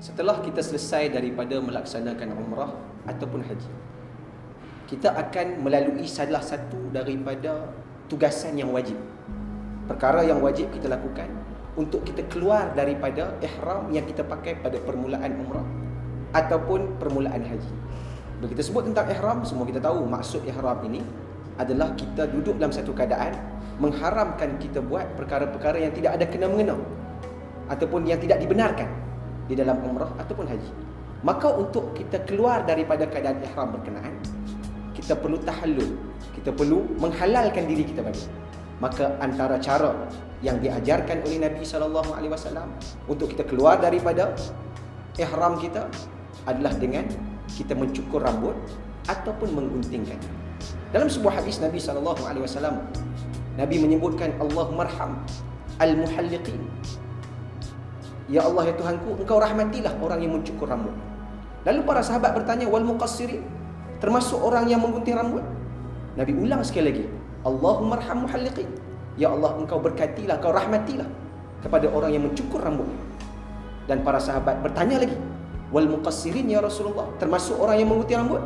Setelah kita selesai daripada melaksanakan umrah ataupun haji, kita akan melalui salah satu daripada tugasan yang wajib. Perkara yang wajib kita lakukan untuk kita keluar daripada ihram yang kita pakai pada permulaan umrah ataupun permulaan haji. Bila kita sebut tentang ihram, semua kita tahu maksud ihram ini adalah kita duduk dalam satu keadaan mengharamkan kita buat perkara-perkara yang tidak ada kena-mengena ataupun yang tidak dibenarkan di dalam umrah ataupun haji. Maka untuk kita keluar daripada keadaan ihram berkenaan, kita perlu tahallul, kita perlu menghalalkan diri kita balik. Maka antara cara yang diajarkan oleh Nabi SAW untuk kita keluar daripada ihram kita adalah dengan kita mencukur rambut ataupun mengguntingkan. Dalam sebuah hadis Nabi SAW, Nabi menyebutkan Allahummarham al-muhalliqin. Ya Allah, ya Tuhanku, Engkau rahmatilah orang yang mencukur rambut. Lalu para sahabat bertanya, wal muqassirin, termasuk orang yang menggunting rambut? Nabi ulang sekali lagi, Allahummarham muhalliqin. Ya Allah, Engkau berkatilah, Engkau rahmatilah kepada orang yang mencukur rambut. Dan para sahabat bertanya lagi, wal muqassirin ya Rasulullah, termasuk orang yang menggunting rambut?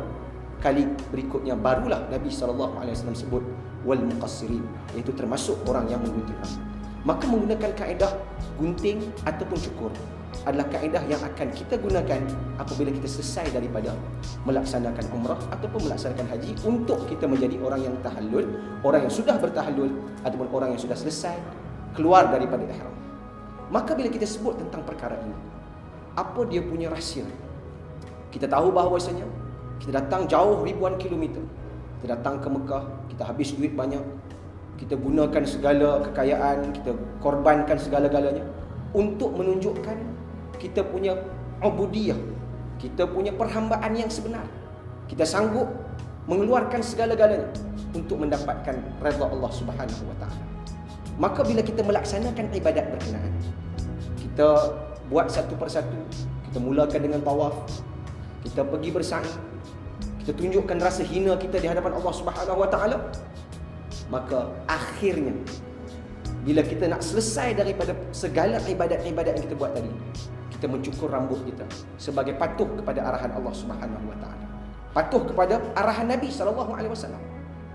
Kali berikutnya barulah Nabi SAW sebut wal muqassirin, iaitu termasuk orang yang menggunting rambut. Maka menggunakan kaedah gunting ataupun cukur adalah kaedah yang akan kita gunakan apabila kita selesai daripada melaksanakan umrah ataupun melaksanakan haji, untuk kita menjadi orang yang tahallul, orang yang sudah bertahallul ataupun orang yang sudah selesai keluar daripada ihram. Maka bila kita sebut tentang perkara ini, apa dia punya rahsia? Kita tahu bahawasanya kita datang jauh ribuan kilometer, kita datang ke Mekah, kita habis duit banyak, kita gunakan segala kekayaan, kita korbankan segala-galanya untuk menunjukkan kita punya ubudiyah, kita punya perhambaan yang sebenar. Kita sanggup mengeluarkan segala-galanya untuk mendapatkan redha Allah Subhanahu wa taala. Maka bila kita melaksanakan ibadat berkenaan, kita buat satu persatu. Kita mulakan dengan tawaf, kita pergi bersa'i, kita tunjukkan rasa hina kita di hadapan Allah Subhanahu wa taala. Maka akhirnya bila kita nak selesai daripada segala ibadat-ibadat yang kita buat tadi, kita mencukur rambut kita sebagai patuh kepada arahan Allah Subhanahu wa taala, patuh kepada arahan Nabi SAW,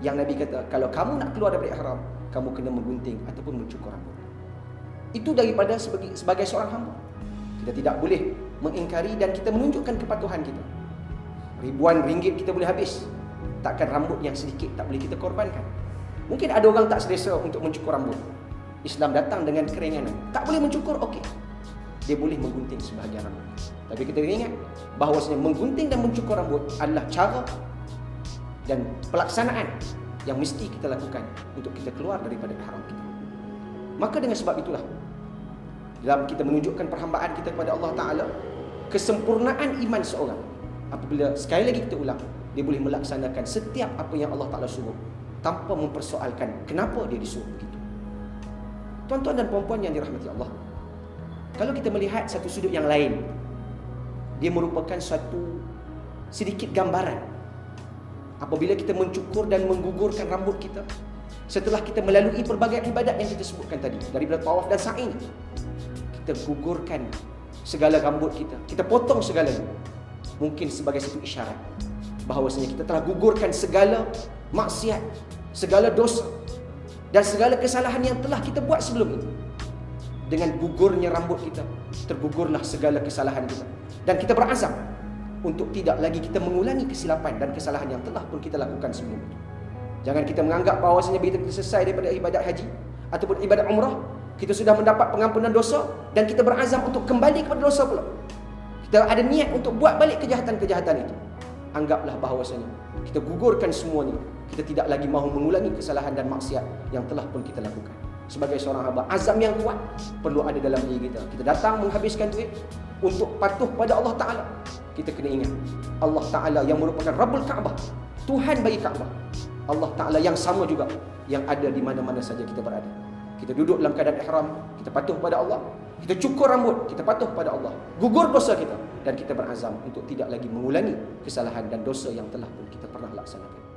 yang Nabi kata, kalau kamu nak keluar daripada ihram, kamu kena menggunting ataupun mencukur rambut. Itu daripada sebagai seorang hamba. Kita tidak boleh mengingkari dan kita menunjukkan kepatuhan kita. Ribuan ringgit kita boleh habis, takkan rambut yang sedikit tak boleh kita korbankan. Mungkin ada orang tak selesa untuk mencukur rambut. Islam datang dengan keringanan. Tak boleh mencukur, okey, dia boleh menggunting sebahagian rambut. Tapi kita ingat bahawasanya menggunting dan mencukur rambut adalah cara dan pelaksanaan yang mesti kita lakukan untuk kita keluar daripada ihram kita. Maka dengan sebab itulah, dalam kita menunjukkan perhambaan kita kepada Allah Ta'ala, kesempurnaan iman seorang, apabila sekali lagi kita ulang, dia boleh melaksanakan setiap apa yang Allah Ta'ala suruh tanpa mempersoalkan kenapa dia disuruh begitu. Tuan-tuan dan puan-puan yang dirahmati Allah, kalau kita melihat satu sudut yang lain, dia merupakan suatu sedikit gambaran. Apabila kita mencukur dan menggugurkan rambut kita, setelah kita melalui pelbagai ibadat yang kita sebutkan tadi, daripada tawaf dan sa'i, kita gugurkan segala rambut kita, kita potong segalanya, mungkin sebagai satu isyarat bahawasanya kita telah gugurkan segala maksiat, segala dosa dan segala kesalahan yang telah kita buat sebelum ini. Dengan gugurnya rambut kita, tergugurlah segala kesalahan kita, dan kita berazam untuk tidak lagi kita mengulangi kesilapan dan kesalahan yang telah pun kita lakukan sebelum itu. Jangan kita menganggap bahawasanya bila kita selesai daripada ibadat haji ataupun ibadat umrah, kita sudah mendapat pengampunan dosa dan kita berazam untuk kembali kepada dosa pula. Kita ada niat untuk buat balik kejahatan-kejahatan itu. Anggaplah bahawasanya kita gugurkan semuanya. Kita tidak lagi mahu mengulangi kesalahan dan maksiat yang telah pun kita lakukan. Sebagai seorang hamba, azam yang kuat perlu ada dalam diri kita. Kita datang menghabiskan duit untuk patuh pada Allah Ta'ala. Kita kena ingat, Allah Ta'ala yang merupakan Rabbul Kaabah, Tuhan bagi Kaabah, Allah Ta'ala yang sama juga, yang ada di mana-mana saja kita berada. Kita duduk dalam keadaan ihram, kita patuh pada Allah. Kita cukur rambut, kita patuh pada Allah. Gugur dosa kita, dan kita berazam untuk tidak lagi mengulangi kesalahan dan dosa yang telah pun kita pernah laksanakan.